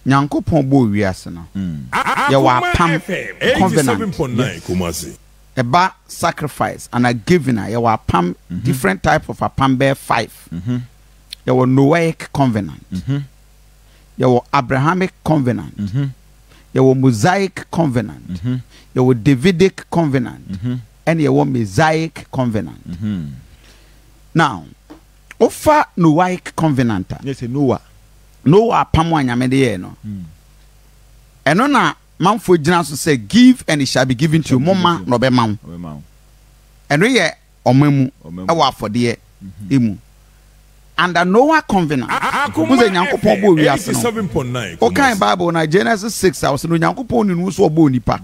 Nyankopon bo wiase no. Ye wa pam covenant. Eba sacrifice and a giving ye wa pam different type of a pam bear 5. Ye wa Noahic covenant. Ye wa Abrahamic covenant. Ye wa Mosaic covenant. Ye wa Davidic covenant. And ye wa Mosaic covenant. Now, offer Noahic covenant. Yes, Noah. Noah pamwa nyame de ye no. Eno na manfo gina so say give and it shall be given to you. Mama no be ma. Eno ye omemu e wa afode emu. Under Noah covenant. Muze Nyankopon bo wiase no. 87.9. O kan Bible na Genesis 6 house no Nyankopon ni so bo nipa.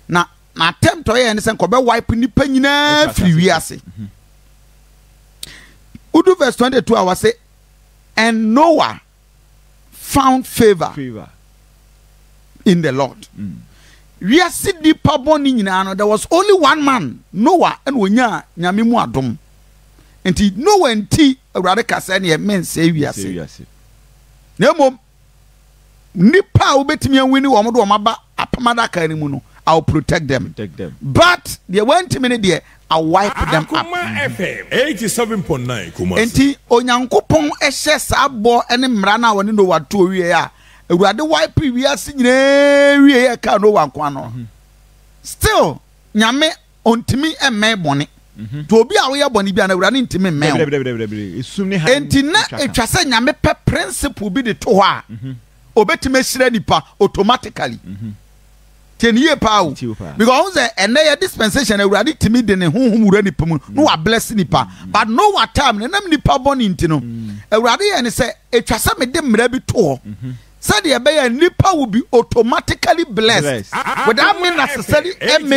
Na attempt to ye ne se ko be wipe nipa nyina free wiase. Udu verse 22 I was say and Noah found favor in the Lord. We are sitting paboni nyina. There was only one man, Noah, and wonya nyame mu adom. Enti Noah enti awurade kasa ne men say we are say. Nemo nipa obetimi anwini wo mo do maba apamada ka ni mu no, I'll protect them. But they went minute there I wipe them up. FM 87.9 Kumasi. Enti onyankopon ehye sabo ene mra na woni no wato wie ya. Ewurade wipe wiase nyina wie ya ka no wanko ano. Still nyame ontimi emme bone. To obi a wo ye bone bia na ewurade ntimi emme. Enti na etwase nyame pe principle bi de to ho a. Obetime hire nipa automatically. Because and dispensation already to me then whom nipa no a bless nipa but no what time na nipa born intino already and say it was some dem rebi to said the be nipa will be automatically blessed without me necessarily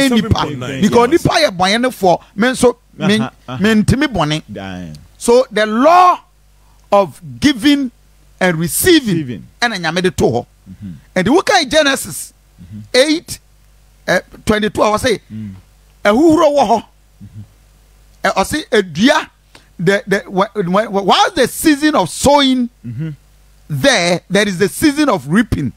nipa because nipa ye boyene for men so men timi bone. So the law of giving and receiving and nyame to ho and the book of Genesis 8:22 I was say ehuro wo ho I say edua while the season of sowing there is the season of reaping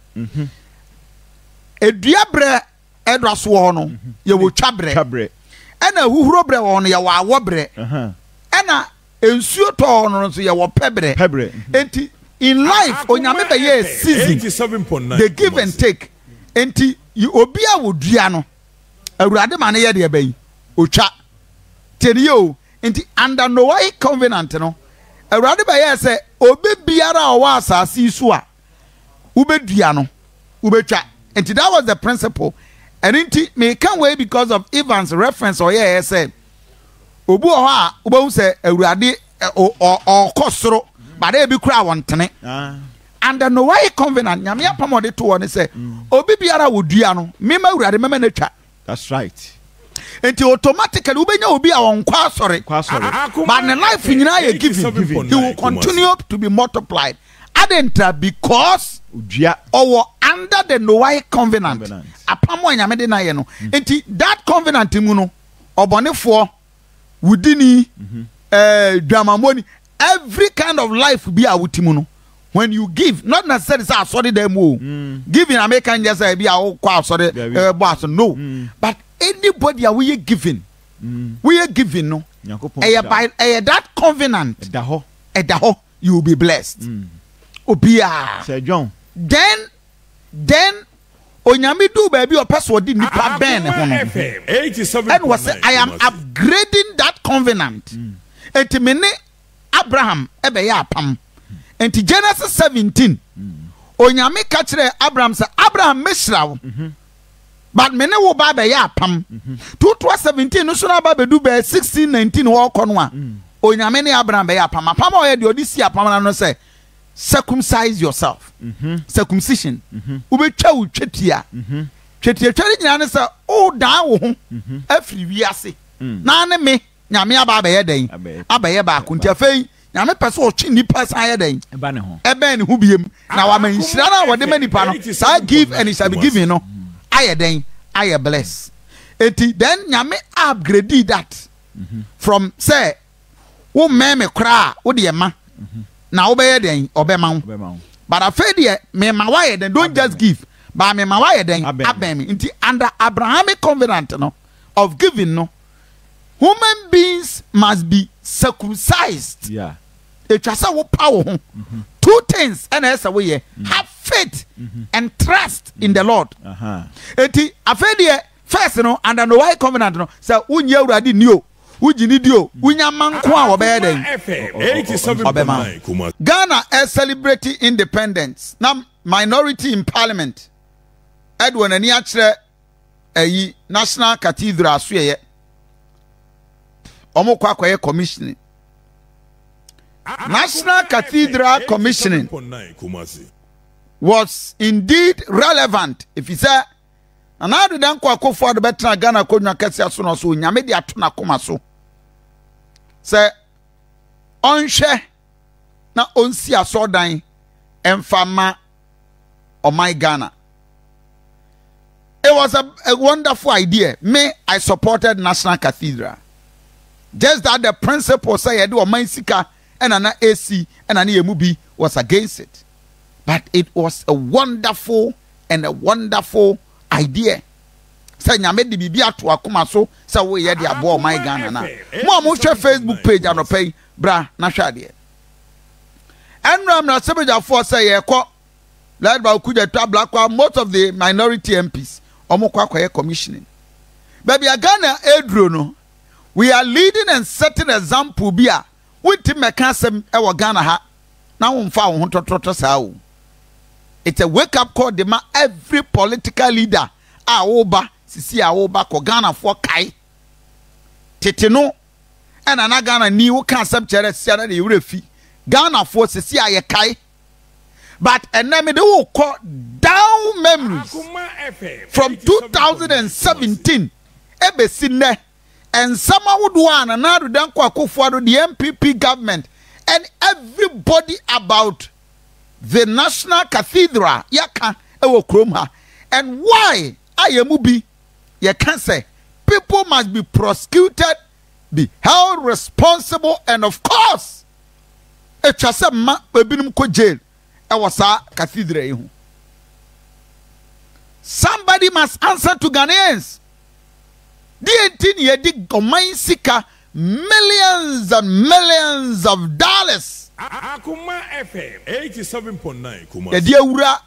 edua bre edraso ho no ye wo twabre ena ehuro bre wo no ye wo awobre ena ensuo to no so ye wo pebre enti in life onyame be ye season 87.9 the give and take. Enti you obia wo dua no awurade ma ne ye de bayi otwa teni o enti under Noahic covenant no awurade ba ye se obi biara o wa asase su a ubedua no ubetwa enti that was the principle and enti me can way because of Evans reference or ye say obu o ha obu se awurade o kosoro but e bi kura wontene and the Noahic covenant nyame apamode to one say obi biara wo dua no mema urade mema na twa. That's right. Enti automatically ubenya obi a won kwa sori but the life nyina ye giving he will continue to be multiplied adentra because dua or under the Noahic covenant apamo nyame de na ye no enti that covenant mu no obonefo wudini dwamamoni every kind of life be a wutimu no. When you give, not necessarily say sorry them giving American just say be our sorry boss no. But anybody are we giving? We are giving no. By that covenant edaho you will be blessed. Obia. Sir John. Then onyame do baby or person di nipa ben hono. 87. And was I am upgrading that covenant. Etimene Abraham ebe ya pam. And to Genesis 17, onyame ka kire Abraham say Abraham mesrawo but mene wo ba be ya pam 2:17 no so na ba be do be 16:19 wo kono a onyame ne Abraham be ya pam pam o ye de odisi apam no say circumcise yourself circumcision ubetwa wo twetia twetiri nyina ne say o dan wo ho afri wiase na ne me nyame aba be ye den aba ye ba kunti afei nyame pese o chi nipa san ye den eba ne ho biem na wa man hira na wo de manipa no sa give and it shall be given no aye den aye bless eti then nyame upgrade that from say wo meme kra wo de ma na wo be ye den obema wo but I feel there me ma why then don't just give but me ma why then abemi nti under Abrahamic covenant no of giving no human beings must be circumcised. Yeah. It was a power. Two things and as a way have faith and trust in the Lord. Eti afedi first no under no why covenant no say unye uradi nio ujinidio unya manko a obeden. Ghana is celebrating independence. Now minority in parliament. Edwin ani akire ayi National Cathedral so ye. Omo kwa kwaye commissioning. National Cathedral commissioning was indeed relevant. If you say, and how did Uncle Kofi the better Ghana could not catch us on so Yamedi Atuna Kumaso? Say, on share na onsi aso dan emfama o my Ghana. It was a wonderful idea. Me, I supported National Cathedral. Just that the principle say I do a sika and an AC and an EMUB was against it. But it was a wonderful idea. Say nyame di bibia to akoma so say we ye dia bo my Ghana na. Mo share Facebook page and pay bra na hwa de. Enram na sebeja for say ye ko led by Okuja to Blackwa most of the minority MPs omo kwa commissioning. Baby Ghana edro no we are leading and setting example bia with mechanism ewa Ghana ha na wonfa wo hotototo saa o. It's a wake up call dema every political leader a oba sisi a oba ko Ghana for kai tete no ena na Ghana ni wo kan asem chere sia na de refi Ghana for sisi a ye kai but enemy de wo call down memories from 2017 ebesi ne and someone would want another than Kwakufuado, the MPP government, and everybody about the National Cathedral, Yaka, Ewo Kromha. And why Ayamubi, you can say, people must be prosecuted, be held responsible, and of course, a Chasama Babinum jail, Ewasa Cathedral. Somebody must answer to Ghanaians. Sika millions and millions of dollars. Akuma FM 87.9 Kumasi. The diura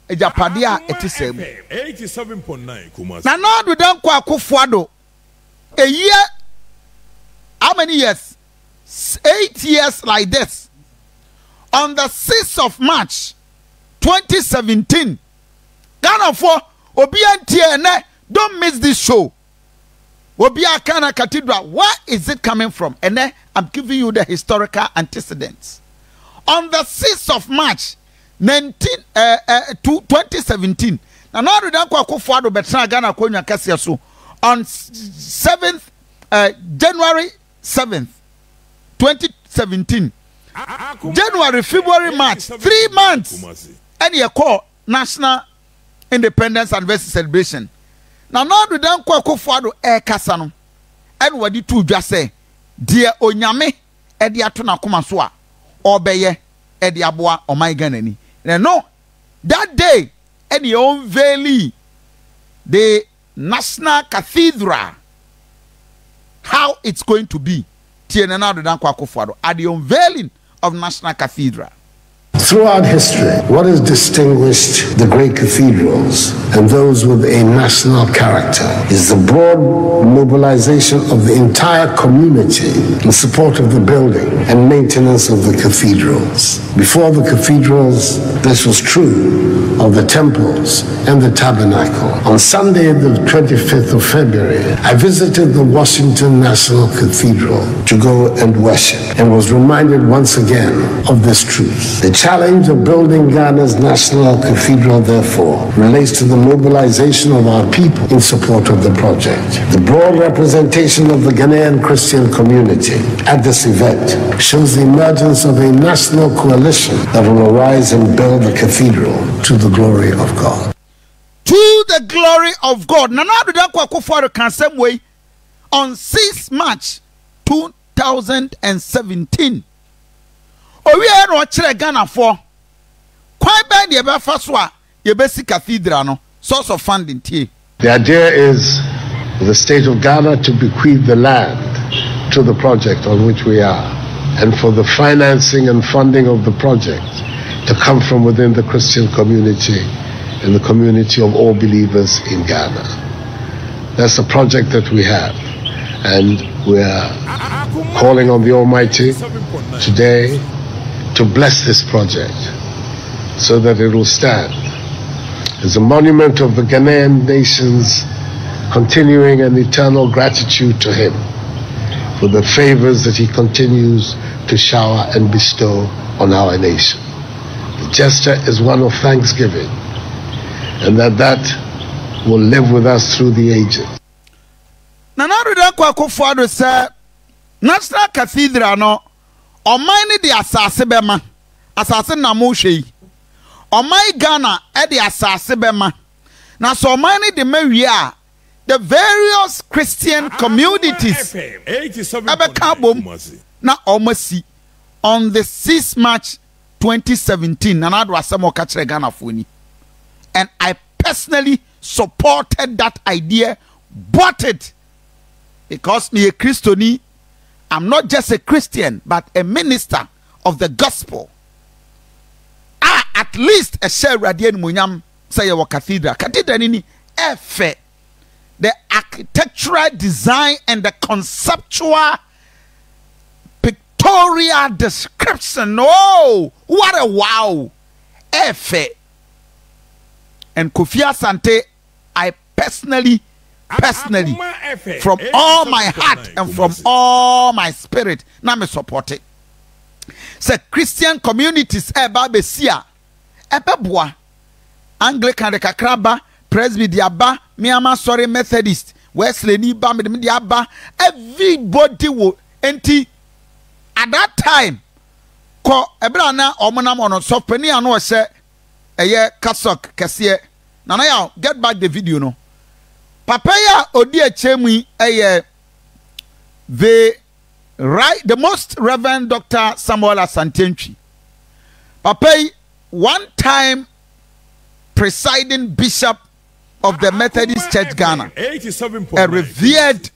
ejapadia etisem. 87.9 Kumasi. Na no do dan kwa Kufuado. A year, how many years? 8 years like this. On the 6th of March 2017, Ghana for Obiantie, don't miss this show. National Cathedral, where is it coming from? And then I'm giving you the historical antecedents. On the 6th of March 2017, on 7th January 7th 2017, January, February, March, 3 months, and you call National Independence Anniversary Celebration. Now, now we don't call Kofuado kasano. And what did you just say? Dear Onyame, Ediatuna Kumasua, or Beye, Ediabua, or my Ganani. No, that day, any own valley, the National Cathedral, how it's going to be. Tienana don't call Kofuado at the unveiling of National Cathedral. Throughout history, what has distinguished the great cathedrals and those with a national character is the broad mobilization of the entire community in support of the building and maintenance of the cathedrals. Before the cathedrals, this was true of the temples and the tabernacle. On Sunday, the 25th of February, I visited the Washington National Cathedral to go and worship and was reminded once again of this truth. The challenge of building Ghana's National Cathedral, therefore, relates to the mobilization of our people in support of the project. The broad representation of the Ghanaian Christian community at this event shows the emergence of a national coalition that will arise and build the cathedral to the glory of God. To the glory of God. Nana Dudanko Akufo-Addo can same way on 6 March 2017. Owi no chere Ghana for Quite bad the Faswa, your basic cathedral, no source of funding. The idea is for the state of Ghana to bequeath the land to the project on which we are, and for the financing and funding of the project to come from within the Christian community and the community of all believers in Ghana. That's the project that we have, and we are calling on the Almighty today to bless this project so that it will stand as a monument of the Ghanaian nation's continuing and eternal gratitude to him for the favors that he continues to shower and bestow on our nation. The gesture is one of thanksgiving, and that will live with us through the ages. National Cathedral no omani the asase bema asase na mo hwe omai Ghana e the asase bema na so omani the mawie a the various Christian communities abeka bom na omasi on the 6th March 2017 na do asem oka kire Ghana foni, and I personally supported that idea, bought it, because me a Christian. I'm not just a Christian, but a minister of the gospel. At least a share radian munyam say your cathedral. Cathedral nini efe. The architectural design and the conceptual pictorial description. Oh, what a wow. Efe. And Kofi Asante, I personally, from all my heart and from all my spirit, now me support it. Say Christian communities eba besia ebeboa Anglican kakraba, Presbyterian, Miama sorry Methodist, Wesley ni ba me diaba, everybody will enti at that time ko ebra na omonam ono so pani anu ose eye kasok kese na na ya get back the video no. Papaya Odia Chemui the most Reverend Dr. Samuel Asante. Papay, one time presiding bishop of the Methodist Church Ghana, a revered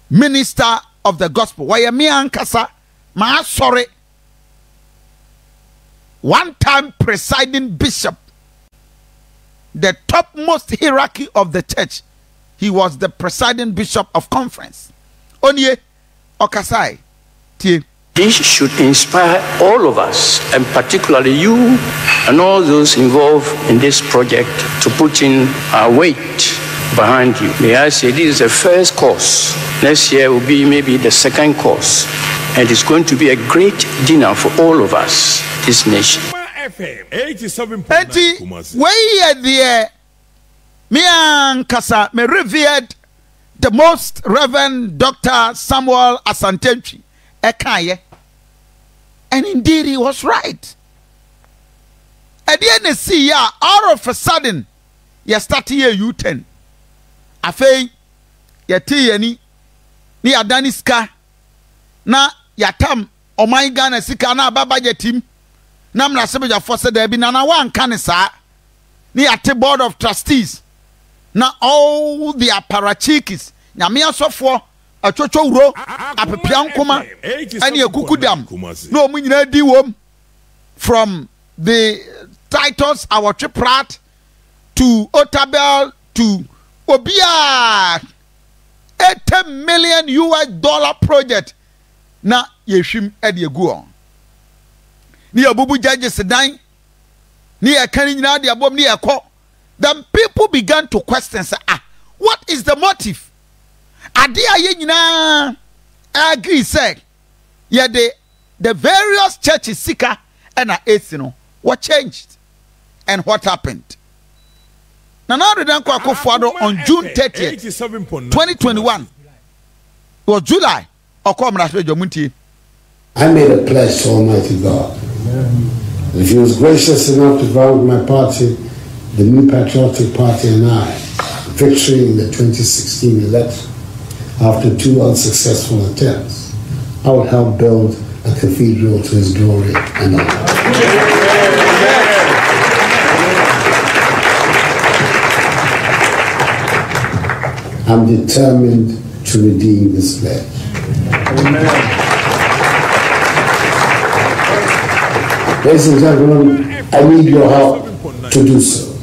minister of the gospel. Why me ankasa ma sorry. One time presiding bishop, the topmost hierarchy of the church. He was the presiding bishop of conference. Onye Okasai. This should inspire all of us, and particularly you and all those involved in this project, to put in our weight behind you. May I say this is the first course. Next year will be maybe the second course. And it's going to be a great dinner for all of us, this nation. Me and Kasa me revered the most Reverend Dr. Samuel Asante Ekaye, and indeed he was right. At the NDC, all of a sudden, you start here U10. Afei, yati ni adaniska na yatam omai Ghana sika na baba yetim. Na mna sebe ja force there bi na wan kan sa ni ate board of trustees na all the apparatchiks nyame asofo atwotwo wuro apepia nkoma ani ekukudam no mu nyina di wom, from the Titus our Triprat to Otabel to Obia $80 million project na yeshim edi egu on ni abubu judges dan ni ekani nyina de abom ni ekọ. Then people began to question, say, what is the motive? Adia ye nyina agree say yeah, the various churches sika and a what changed and what happened. Now on June 30th, 2021, it was July. I made a pledge to Almighty God. If he was gracious enough to grant my party, the New Patriotic Party, and I, victory in the 2016 election, after 2 unsuccessful attempts, I would help build a cathedral to his glory and honor. I'm determined to redeem this pledge. Amen. Ladies and gentlemen, I need your help to do so.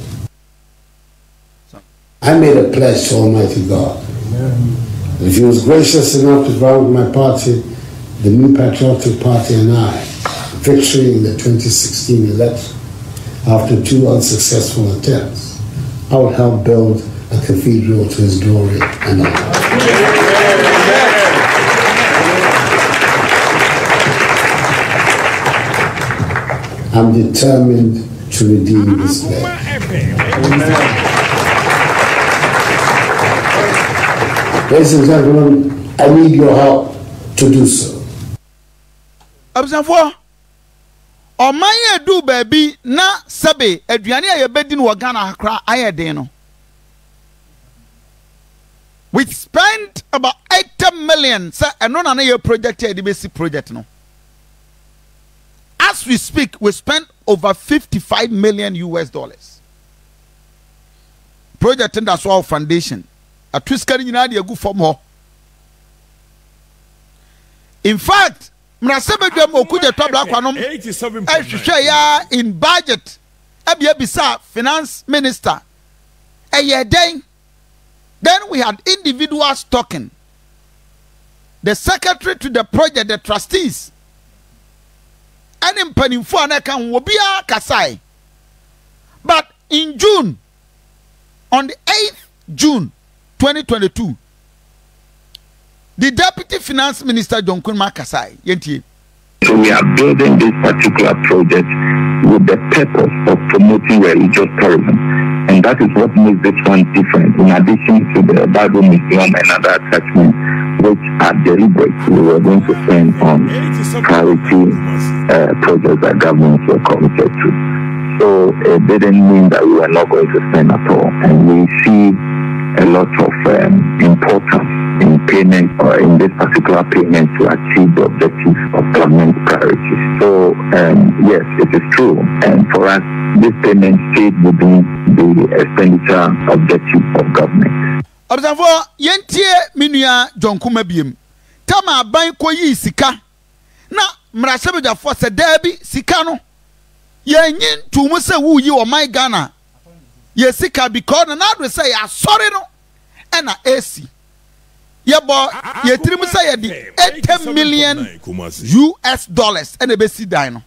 I made a pledge to Almighty God. If He was gracious enough to grant my party, the New Patriotic Party, and I, victory in the 2016 election, after 2 unsuccessful attempts, I would help build a cathedral to His glory and honor. I'm determined to redeem this pledge. Ladies and gentlemen, I need your help to do so. Observe. Oman do baby na sabe aduane a yebedin wo Ghana akra ayede no. We spent about 80 million say eno na your project here the basic project no. As we speak, we spent over 55 million US dollars. Project in that's our foundation. A twiskari nyina de agu fom ho. In fact, mrasebedwam okuje tobla kwanom 87 ya in budget ebisa finance minister then we had individuals talking, the secretary to the project, the trustees, and in mpanimfo anakan wobia kasai. But in June, on the 8th June 2022, the Deputy Finance Minister John Kunma Kasai, Yentie. So we are building this particular project with the purpose of promoting religious tourism. And that is what makes this one different. In addition to the Bible Museum and other attachments, which are deliberate, we were going to spend on priority projects that governments were committed to. So it didn't mean that we were not going to spend at all. And we see a lot of importance in payment or in this particular payment to achieve the objectives of government priorities. So yes, it is true. And for us, this payment stayed within the expenditure objective of government. Observe, yentie minua John Kumabiem. Tama ban koyi sika. Na mrasebja for se debi sika no. Yenyin tumu se wu yi o my Ghana. Ye sika because na do say sorry no. Ena AC. Ye bo ye trimu say ye di 80 million US dollars and a besi dino.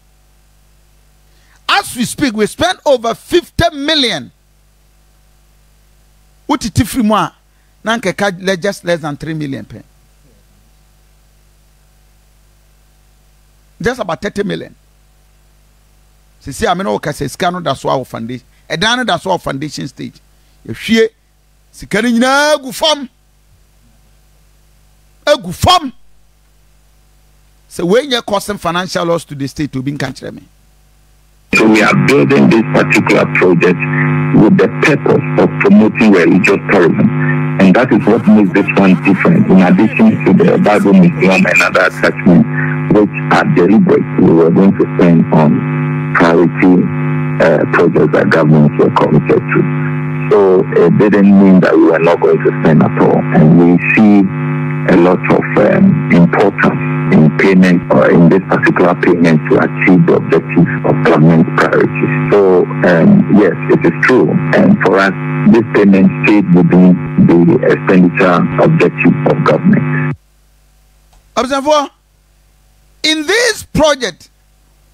As we speak, we spent over 50 million. What it free more? Nanke just less than 3 million pen. Just about 30 million. See, I mean, okay, say scan that's our foundation. A dano that's our foundation stage. If she scanning na go form. A go form. So when you're causing financial loss to the state to be in country me. So we are building this particular project with the purpose of promoting religious tourism. And that is what makes this one different. In addition to the Bible Museum and other attachments, which are deliberate, we were going to spend on priority projects that governments were committed to. So it didn't mean that we were not going to spend at all. And we see a lot of importance in payment or in this particular payment to achieve the objectives of government priorities. So yes, it is true. And for us, this payment stayed within the expenditure objective of government. Observe, in this project,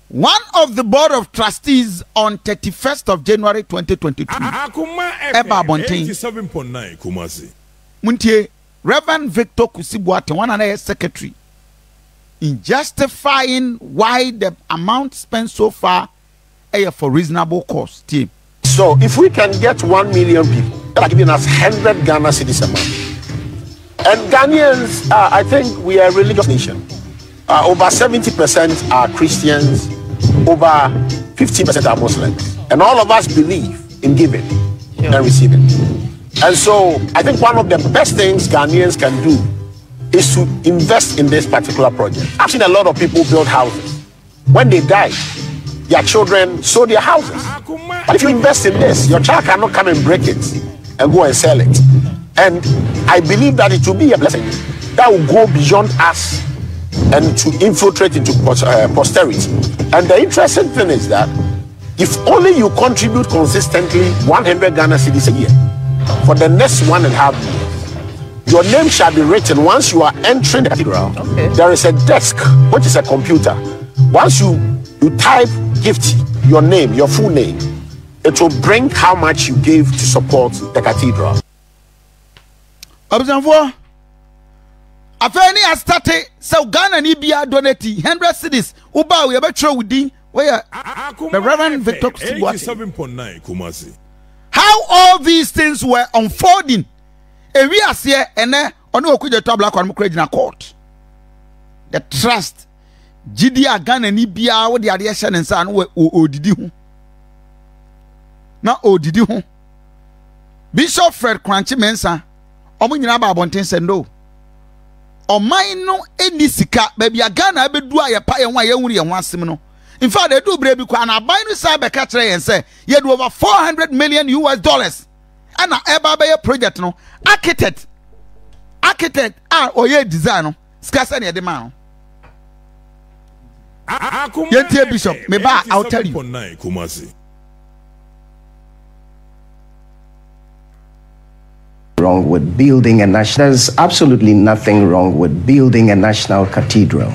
one of the board of trustees on 31st of January 2022, Eba Bontin, 87.9 Kumasi. Muntie, Reverend Victor Kusibuate, one another secretary, in justifying why the amount spent so far is for reasonable cost. Team. So if we can get 1 million people, that are giving us 100 Ghana cedis a month. And Ghanaians, I think we are a religious nation. Over 70% are Christians, over 15% are Muslims. And all of us believe in giving and receiving. And so I think one of the best things Ghanaians can do is to invest in this particular project. I've seen a lot of people build houses. When they die, their children sold their houses. But if you invest in this, your child cannot come and break it and go and sell it. And I believe that it will be a blessing that will go beyond us and to infiltrate into posterity. And the interesting thing is that if only you contribute consistently 100 Ghana cedis a year for the next 1.5 years, your name shall be written once you are entering the cathedral. Okay. There is a desk, which is a computer. Once you type gift, your name, your full name, it will bring how much you gave to support the cathedral. Observe. Afeni has started so Ghana ni bia donate 100 cedis. Uba we ebe throw within where the Reverend Victor 87.9 Kumasi. How all these things were unfolding. And we are here and ono okuje to black one credit na court. The trust Gidia Ghana ni bia wo de ade hye ne nsa no odidi hu. Na odidi hu. Bishop Fred Kranchi Mensa omo nyina ba abonten sendo. Oman no eni sika baby Ghana abedu aye pa ye ho aye wuri ye ho asem no. In fact they do brebi kwa na ban no say be ka kire yen say ye do over $400 million and na eba be project no architect oye design no sika say na de man no ye bishop me ba I'll tell you wrong with building a national. There's absolutely nothing wrong with building a national cathedral.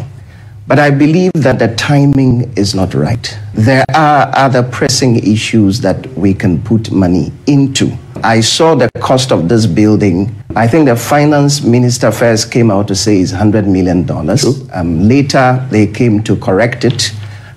But I believe that the timing is not right. There are other pressing issues that we can put money into. I saw the cost of this building. I think the finance minister first came out to say it's $100 million. Later, they came to correct it,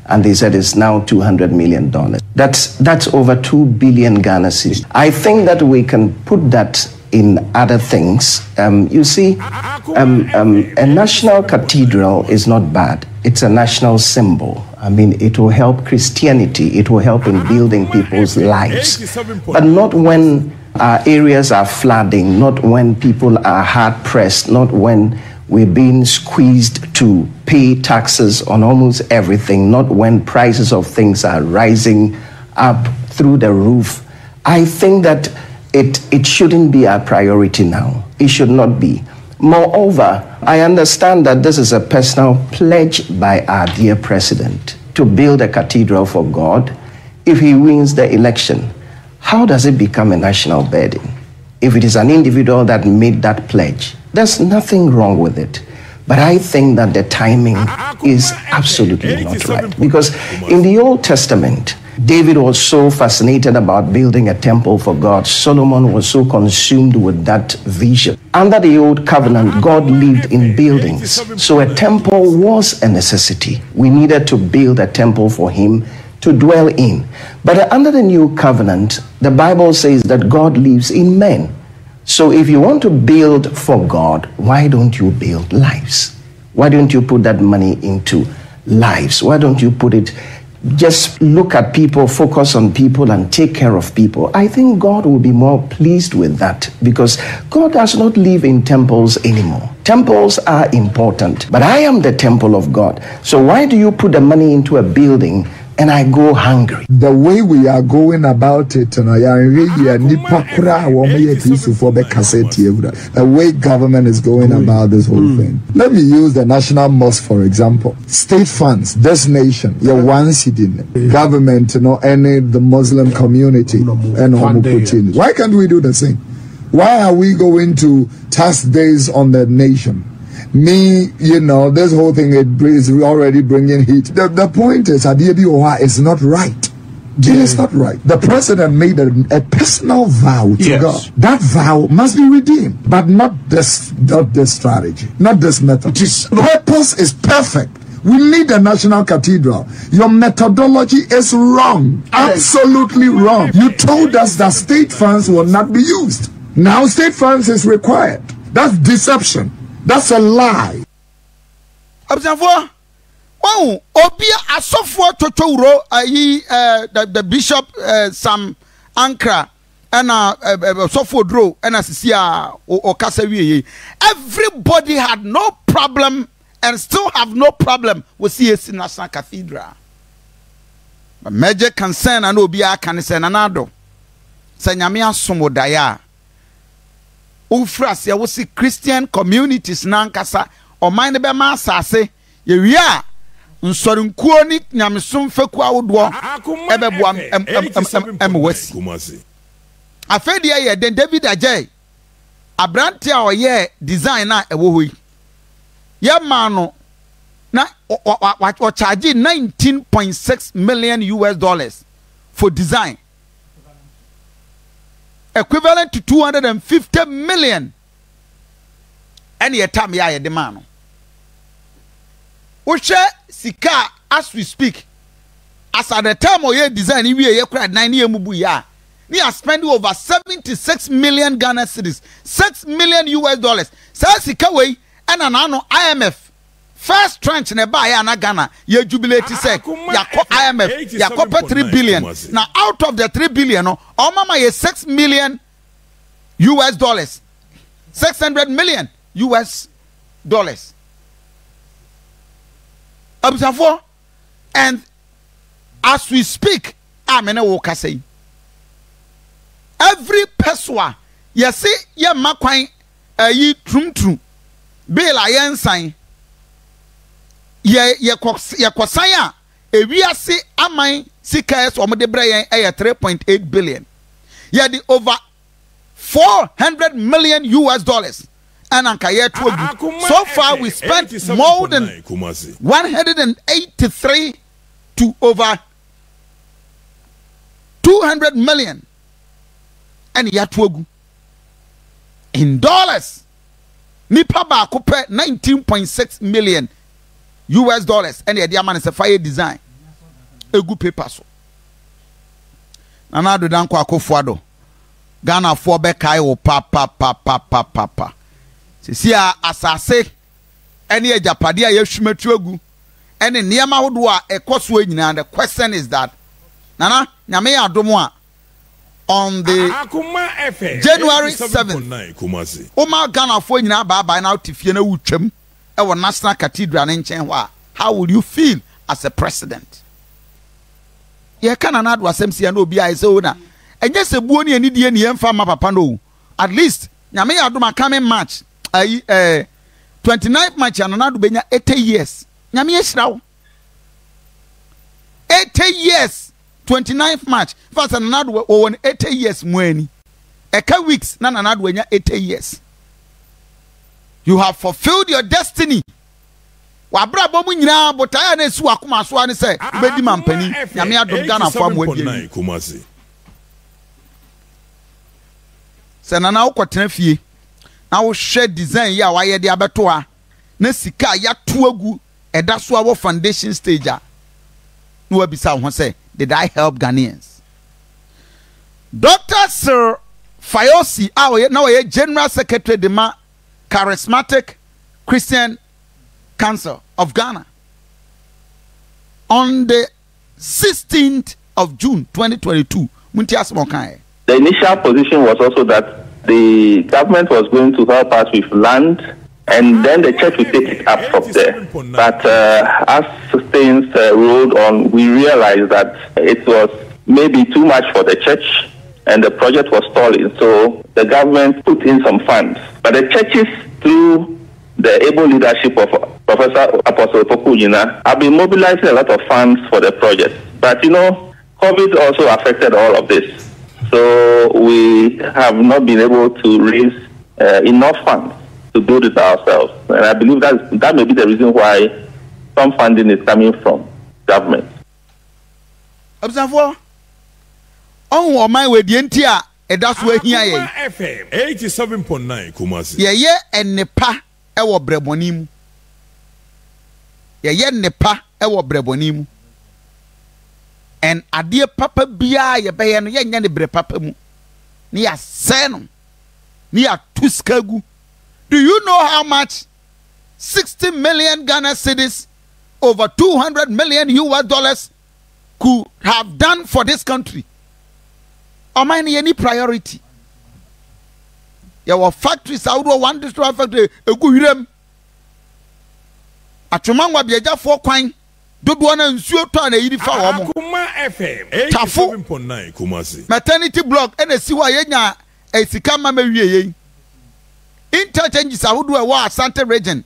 and they said it's now $200 million. That's over 2 billion Ghana cedis. I think that we can put that in other things. You see, a national cathedral is not bad. It's a national symbol. I mean, it will help Christianity. It will help in building people's lives. But not when our areas are flooding, not when people are hard-pressed, not when we're being squeezed to pay taxes on almost everything, not when prices of things are rising up through the roof. I think that it shouldn't be our priority now. It should not be. Moreover, I understand that this is a personal pledge by our dear president to build a cathedral for God. If he wins the election, how does it become a national burden? If it is an individual that made that pledge, there's nothing wrong with it. But I think that the timing is absolutely not right. Because in the Old Testament, David was so fascinated about building a temple for God. Solomon was so consumed with that vision. Under the old covenant, God lived in buildings. So a temple was a necessity. We needed to build a temple for him to dwell in. But under the new covenant, the Bible says that God lives in men. So if you want to build for God, why don't you build lives? Why don't you put that money into lives? Why don't you put it, just look at people, focus on people and take care of people? I think God will be more pleased with that, because God does not live in temples anymore. Temples are important, but I am the temple of God. So why do you put the money into a building and I go hungry? The way we are going about it, the way government is going about this whole thing. Let me use the National Mosque, for example. State funds, this nation, one sitting, government, the Muslim community, and why can't we do the same? Why are we going to tax days on the nation? This whole thing is already bringing heat. The point is, it's not right. It is not right. The president made a personal vow to God. That vow must be redeemed, but not this strategy, not this method. The purpose is perfect. We need a national cathedral. Your methodology is wrong, absolutely wrong. You told us that state funds will not be used. Now state funds is required. That's deception. That's a lie. Observe. Wow, Obia Asofo Totoro, the Bishop Sam Ankra, and Sofo Dro, and Asisia or Kasawi. Everybody had no problem and still have no problem with CSC National Cathedral. But major concern, I know, Obia can say, Nanado. Sanyamia Somodaya. 'Cause Obia Asofo Totoro, the Bishop Sam Ankra, and Sofo Dro, and Asisia or Kasawi. Everybody had no problem and still have no problem with CSC National Cathedral. Major concern, I know, be a concern, and be a concern. ufras ya wosi Christian communities nankasa oman ne be ma asase ye wi a nsorenkuo ni nyamesom feku awodo ebeboa wasi afedi ye den David Ajay abrante a oye design na ewo hoyi ye ma no na o charge $19.6 million for design, equivalent to 250 million. Any time ya demand. Ushe sika as we speak. As at the time of your design, you cried 9 years mubu ya. Ni are spending over 76 million Ghana cedis, $6 million. Sa sika way and an IMF. First tranche ne buy na Ghana ye jubilate say yako IMF yako 3 billion. Now out of the 3 billion no mama ye $6 million. 600 million US dollars. Observe, and as we speak, amene wo kase. Every person ye see ye makwan yi trum bill ayen sign ye kwasan a ewiase aman sika so omde bre yen 3.8 billion. Ye di over 400 million US dollars. And so far we spent more than 183 to over 200 million. And yatwogu in dollars. Nipa ba kupe 19.6 million US dollars. And the man is a fire design. A good paper so. Nana do danko akofwado. Ghana for bekai o pa. Sisi a asase ene ejapade a yehwumetu agu ene niema hodo a ekoso anyina. The question is that nana nyame adomo a on the January 7th Oma Ghana for anyina baba na utifie na wutwam e wo National Cathedral ne nchen ho a how would you feel as a president? Ye kana na do asem sia na obi a ese o na enye se buo ne ani die ne yemfa ma papa no at least nyame adoma coming March 29th March ananado benya 80 years nyame yeshirawo 80 years 29th March first ananado won 80 years muani eka weeks na ananado benya 80 years. You have fulfilled your destiny. Wabra bomu nyina botaya na esu akoma so ani say ubedi mampani nyame adom Ghana fo amwadie se nana ukotena fie na wo share design ya wa ye de abeto a na sika ya to agu eda so awo foundation stage a no abisa ho say did I help Ghanaians? Dr. Sir Fayosi now a General Secretary de ma Charismatic Christian Council of Ghana on the 16th of June 2022. The initial position was also that the government was going to help us with land and then the church will take it up from there. But as things rolled on, we realized that it was maybe too much for the church and the project was stalling. So the government put in some funds. But the churches, through the able leadership of Professor Apostle Pokujina, have been mobilizing a lot of funds for the project. But you know, COVID also affected all of this. So we have not been able to raise enough funds to build it ourselves. And I believe that may be the reason why some funding is coming from government. Observe. On my way, the entire that's where here FM 87.9 Kumasi. Ye and nepa ewo brebonim. Ye nepa ewo brebonim. And adie papa bia ye be no ye nya ne bre papa mu. Ni ya seno. Ni ya tuskagu. Do you know how much 60 million Ghana cedis, over 200 million US dollars could have done for this country? Or mine any priority? Your factories out of one district factory a good Achumangwa biaja 4 coin. Do one and so turn a uniform. FM 87.9 Kumasi. Maternity block and a siwa yenya a sikama me. interchanges ahodo e wa Asante region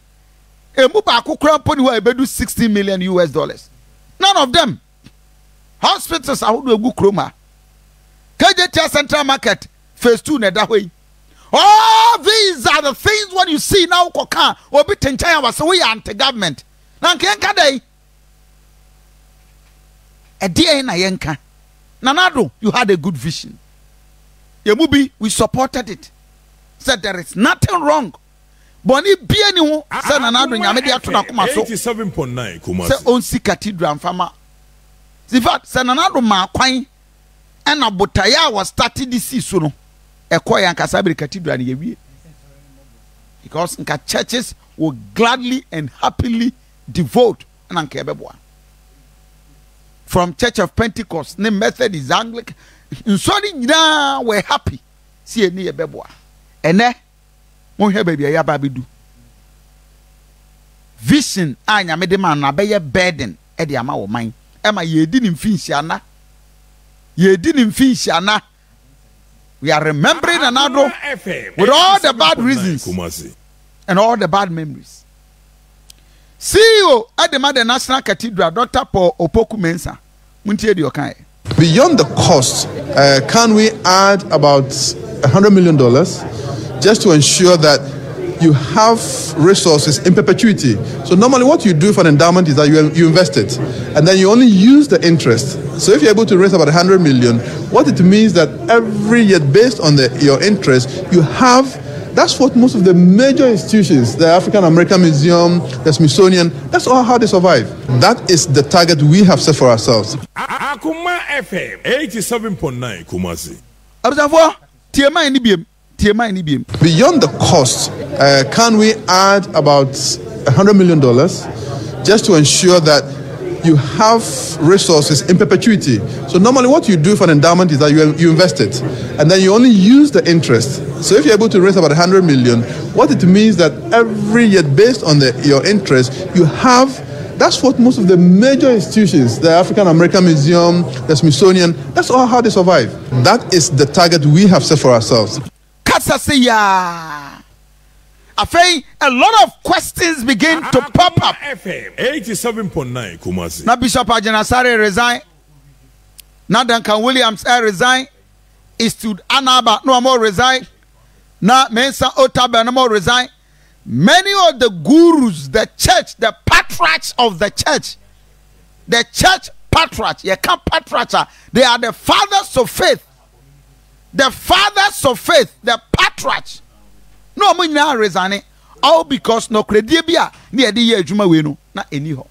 emu ba akokora poni wa ebedu $60 million. None of them. Hospitals ahodo egu kroma. KJT Central Market phase 2 na da hoi. All these are the things when you see now koka obi tenchan was we anti government. Na nkenka dai. Edie na yenka. Nanado, you had a good vision. Yemubi, we supported it. Said there is nothing wrong. Boni bieni hu say Nanado nyamedi atuna kuma so. 87.9 Kumasi. Say onsi cathedral fama. In fact, say Nanado ma kwan and abotaya was starting this so no. Ekoya Nkasabiri Cathedral ni yewie. Because nka churches will gladly and happily devote na nka ebeboa. From Church of Pentecost, ne Methodist, Anglican, nsori nyina were happy. See any ebeboa. Ene mo hwe baby ya ba bedu. Vision anya me de man na be ye burden e de ama wo man. E ma ye di ni mfinhia na. We are remembering Nanado with all the bad reasons and all the bad memories. CEO at the National Cathedral, Dr. Paul Opoku Mensah. Beyond the cost, can we add about $100 million just to ensure that you have resources in perpetuity? So normally what you do for an endowment is that you invest it and then you only use the interest. So if you're able to raise about $100 million, what it means that every year based on your interest, you have, that's what most of the major institutions, the African American Museum, the Smithsonian, that's all how they survive. That is the target we have set for ourselves. Akuma FM 87.9 Kumasi. Beyond the cost, can we add about $100 million just to ensure that you have resources in perpetuity? So normally what you do for an endowment is that you invest it and then you only use the interest. So if you're able to raise about $100 million, what it means that every year based on your interest, you have, that's what most of the major institutions, the African American Museum, the Smithsonian, that's all how they survive. That is the target we have set for ourselves. I think a lot of questions begin to pop up. FM 87.9 Kumasi. Now Bishop Ajanasare resign. Now Duncan Williams resign. Istud Anaba no more resign. Now Mensa Otaba no more resign. Many of the gurus, the church, the patriarchs of the church patriarch, they are the fathers of faith. The fathers of faith, the patriarchs. No mo nyina resign all because no credibia near the year juma we no na eniho.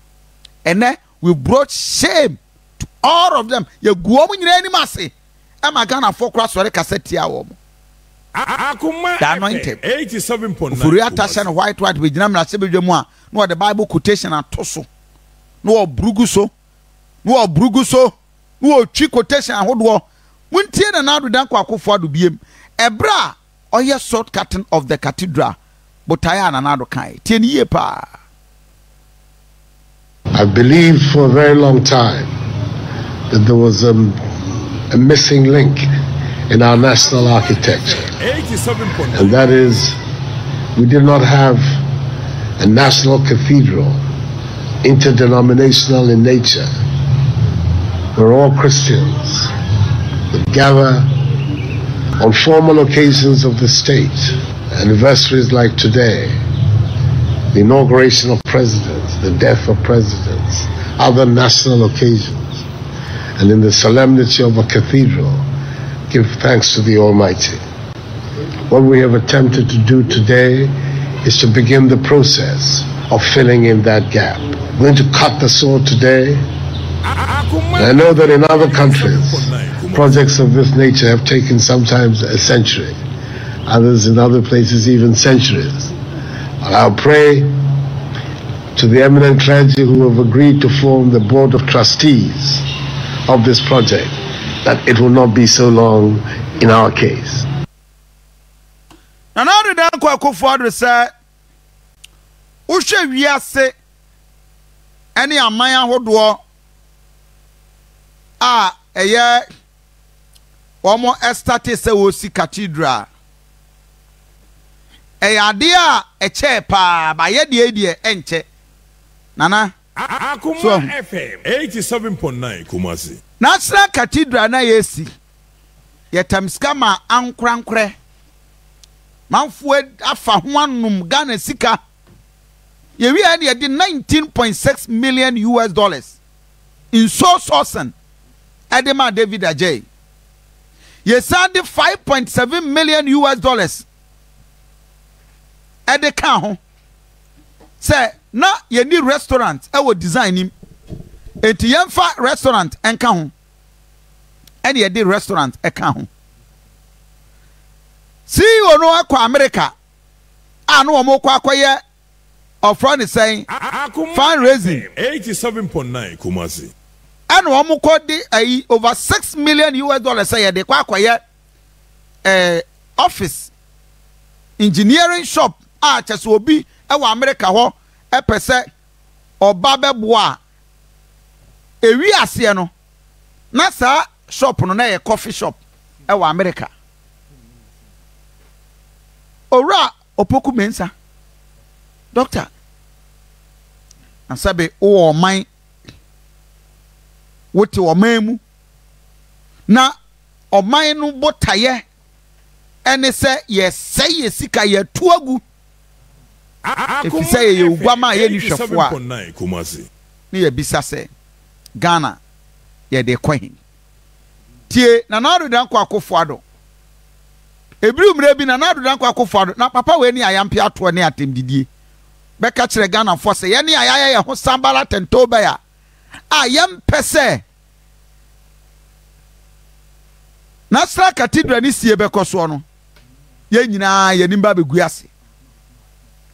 And then we brought shame to all of them. Ye guo mo nyina ni mase. Am Ghana for cross wore cassette ya wo. Akuma 87.9. Furia tasha white we jinam na sebedwe mu a no the Bible quotation atoso. No obruguso. No twi quotation ahodo. Muntie na na do dan kwa akofo ado biem. Ebra oye short curtain of the cathedral. Botaya na nado kai. Tieni ye pa. I believed for a very long time that there was a missing link in our national architecture. 87.9. And that is, we did not have a national cathedral, interdenominational in nature, where all Christians would gather on formal occasions of the state, anniversaries like today, the inauguration of presidents, the death of presidents, other national occasions, and in the solemnity of a cathedral, give thanks to the Almighty. What we have attempted to do today is to begin the process of filling in that gap. We're going to cut the sword today. I know that in other countries, projects of this nature have taken sometimes a century, others in other places even centuries. But I'll pray to the eminent clergy who have agreed to form the board of trustees of this project that it will not be so long in our case. And now the Dan Kwaku said, Ushe Viase, any Amaya Hodwo, a year, one more estate se wosi cathedral. Eyadia eche pa ba ye die enche. Nana. Akuma FM 87.9 Kumasi. National Cathedral na yesi. Yetamska ma ankrankre. Manfue afa ho anum Ghana sika. Ye wi ade de 19.6 million US dollars in sourcing. Adema David Ajay. Ye said 5.7 million US dollars. Ade ka ho. Say na ye ni restaurant e wo design him. Enti yemfa restaurant enka ho. Ene ye di restaurant e ka ho. See no akwa America. Anu omo kwa akoye ofran is saying fundraising 87.9 Kumasi. And omo ko di over 6 million US dollars say de kwa akoye office engineering shop chese obi e wa America ho e pese oba beboa ewi ase no na sa shop no na ye coffee shop e wa America. Ora opoku mensa doctor asabe o man wote o man mu na o man no botaye ene se ye sey sika ye tuagu if say ye ugwama ye ni hwefo a ni ye bisa se Ghana ye de kwen tie na na do dan kwa akofo ado Ebru mre bi na nadu dan kwa akofado na papa we ni ayampe ato ne atemdidie beka kire Ghana fo se ye ni ayaya ye ho sambala tentoba ya ayam pese National Cathedral ni sie bekoso no ye nyina ye nimba beguase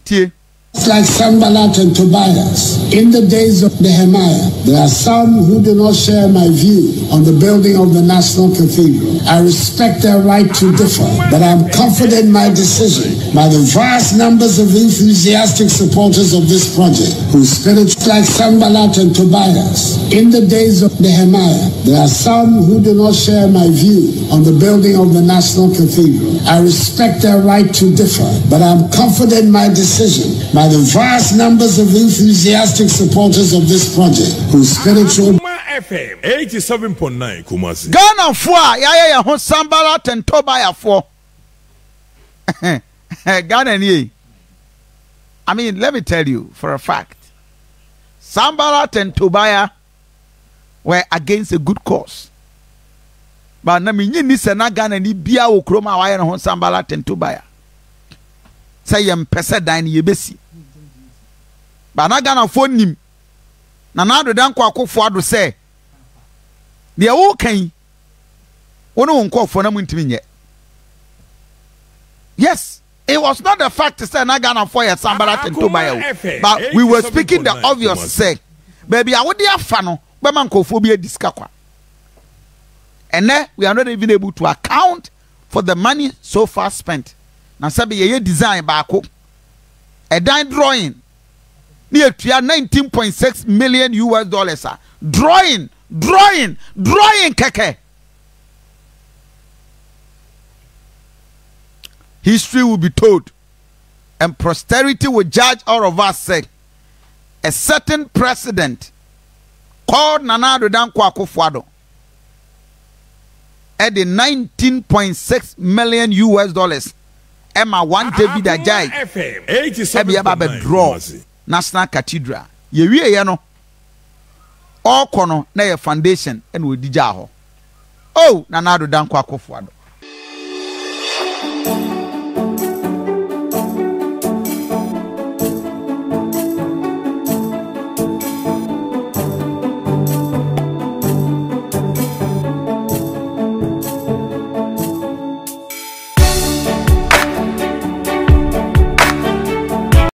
tie. It's like Sanballat and Tobias. In the days of Nehemiah, there are some who do not share my view on the building of the National Cathedral. I respect their right to differ, but I'm confident in my decision by the vast numbers of enthusiastic supporters of this project whose spirits like Sanballat and Tobias. In the days of Nehemiah, there are some who do not share my view on the building of the National Cathedral. I respect their right to differ, but I'm confident in my decision by the vast numbers of enthusiastic supporters of this project whose spiritual FM 87.9 Kumasi. Ghana for ya ho sambala tentoba ya for. Ghana ni. I mean, let me tell you for a fact. Sambala and Tobiah were against a good cause. But na me ni se na Ghana ni bia wo kroma wa ya ho Sambala and Tobiah. Say yem pese dan ye besi. But na Ghana phone nim. Na do dan kwa akofo ado say. De wo kan. Wono wonko fo na muntimi nye. Yes, it was not the fact to say na Ghana for ya Sambala and Tobiah. But we were speaking the obvious say. Baby, I would dey afa no, be man kofo bi ediska kwa. And then we are not even able to account for the money so far spent. Na sabi ye design baako. A dime drawing. Near 19.6 million US dollars. Drawing keke. History will be told, and posterity will judge all of us. Say, a certain president called Nana Addo Dankwa Akufo-Addo at the 19.6 million US dollars. Emma one David Ajay. Ebi aba draw National Cathedral. Ye wie ye no. All kono na ye foundation and we dija ho. Oh, Nana Addo Dankwa Akufo-Addo.